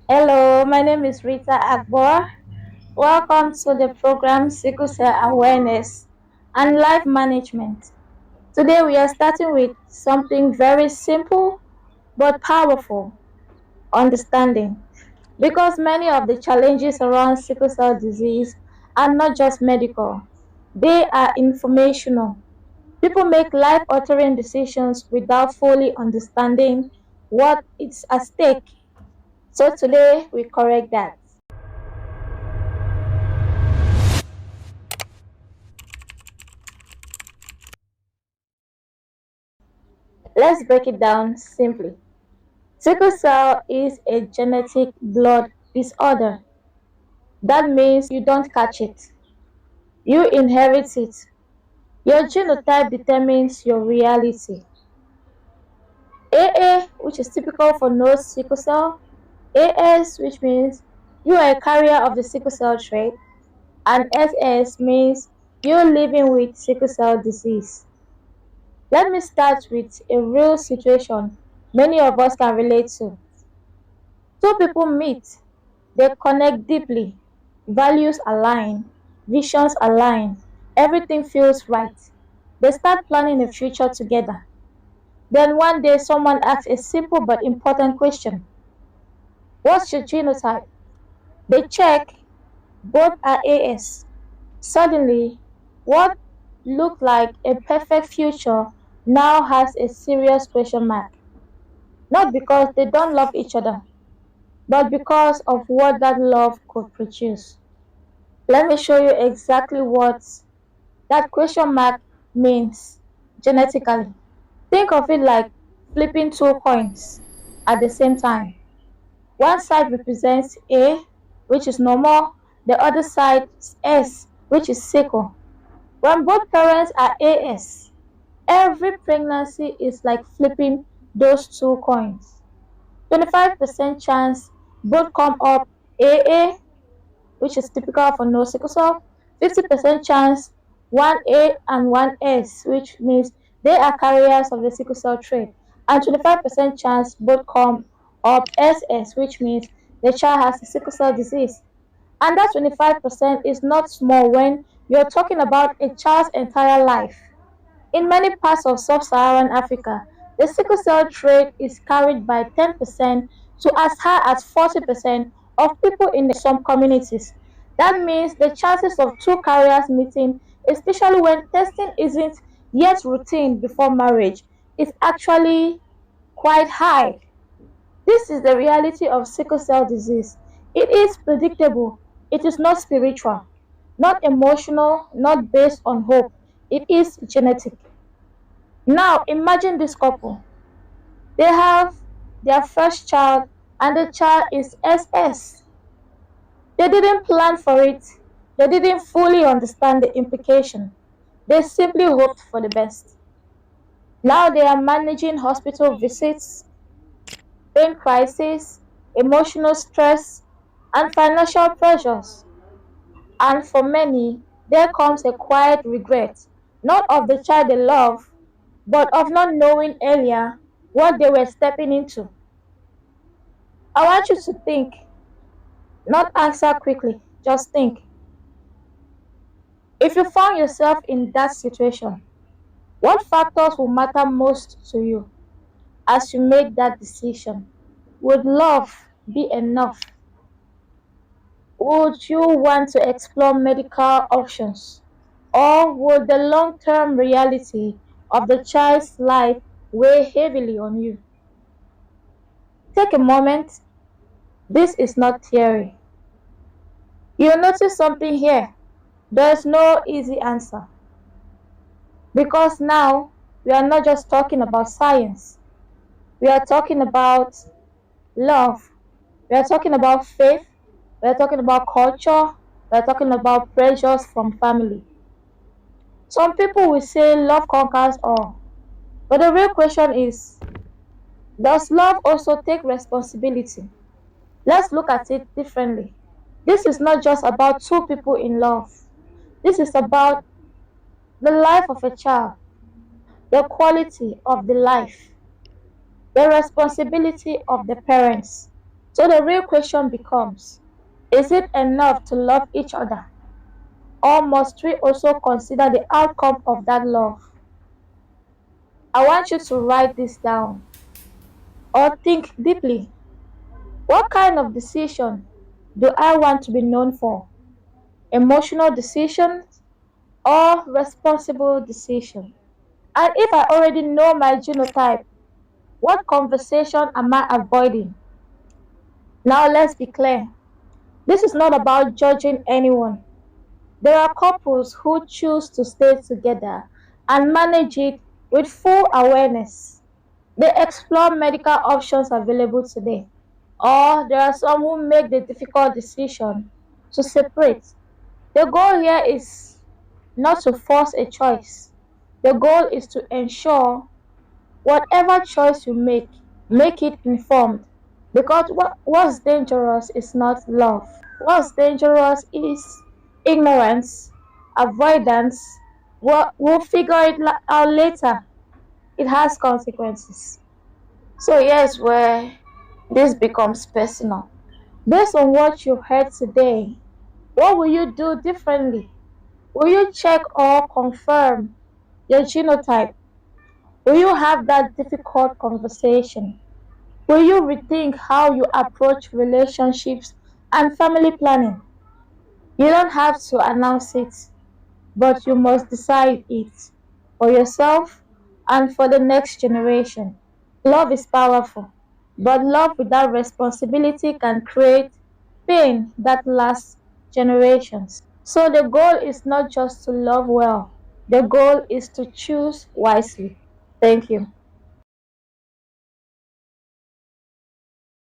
Hello, my name is Rita Akbar. Welcome to the program Sickle Cell Awareness and Life Management. Today we are starting with something very simple but powerful understanding. Because many of the challenges around sickle cell disease are not just medical, they are informational. People make life altering decisions without fully understanding what is at stake. So today we correct that. Let's break it down simply. Sickle cell is a genetic blood disorder. That means you don't catch it, you inherit it. Your genotype determines your reality. AA, which is typical for no sickle cell, AS, which means you are a carrier of the sickle cell trait, and SS means you're living with sickle cell disease. Let me start with a real situation many of us can relate to. Two people meet, they connect deeply, values align, visions align, everything feels right. They start planning a future together. Then one day someone asks a simple but important question. What's your genotype? They check, both are AS. Suddenly, what looked like a perfect future now has a serious question mark. Not because they don't love each other, but because of what that love could produce. Let me show you exactly what that question mark means genetically. Think of it like flipping two coins at the same time. One side represents A, which is normal, the other side is S, which is sickle. When both parents are AS, every pregnancy is like flipping those two coins. 25% chance both come up AA, which is typical for no sickle cell, 50% chance one A and one S, which means they are carriers of the sickle cell trait, and 25% chance both come up SS, which means the child has the sickle cell disease. And that 25% is not small when you're talking about a child's entire life. In many parts of sub-Saharan Africa, the sickle cell trait is carried by 10% to as high as 40% of people in some communities. That means the chances of two carriers meeting, especially when testing isn't yet routine before marriage, is actually quite high. This is the reality of sickle cell disease. It is predictable. It is not spiritual, not emotional, not based on hope. It is genetic. Now imagine this couple. They have their first child and the child is SS. They didn't plan for it. They didn't fully understand the implication. They simply hoped for the best. Now they are managing hospital visits, pain crisis, emotional stress, and financial pressures. And for many, there comes a quiet regret, not of the child they love, but of not knowing earlier what they were stepping into. I want you to think, not answer quickly, just think. If you found yourself in that situation, what factors will matter most to you as you make that decision? Would love be enough? Would you want to explore medical options? Or would the long term reality of the child's life weigh heavily on you? Take a moment. This is not theory. You'll notice something here. There's no easy answer. Because now we are not just talking about science, we are talking about love, we are talking about faith, we are talking about culture, we are talking about pressures from family. Some people will say love conquers all. But the real question is, does love also take responsibility? Let's look at it differently. This is not just about two people in love. This is about the life of a child, the quality of the life, the responsibility of the parents. So the real question becomes, is it enough to love each other? Or must we also consider the outcome of that love? I want you to write this down or think deeply. What kind of decision do I want to be known for? Emotional decisions or responsible decision? And if I already know my genotype, what conversation am I avoiding? Now let's be clear. This is not about judging anyone. There are couples who choose to stay together and manage it with full awareness. They explore medical options available today. Or there are some who make the difficult decision to separate. The goal here is not to force a choice. The goal is to ensure whatever choice you make it informed. Because what's dangerous is not love. What's dangerous is ignorance, avoidance. We'll figure it out later. It has consequences. So here's where this becomes personal. Based on what you've heard today, what will you do differently? Will you check or confirm your genotype? Will you have that difficult conversation? Will you rethink how you approach relationships and family planning? You don't have to announce it, but you must decide it for yourself and for the next generation. Love is powerful, but love without responsibility can create pain that lasts generations. So the goal is not just to love well, the goal is to choose wisely. Thank you.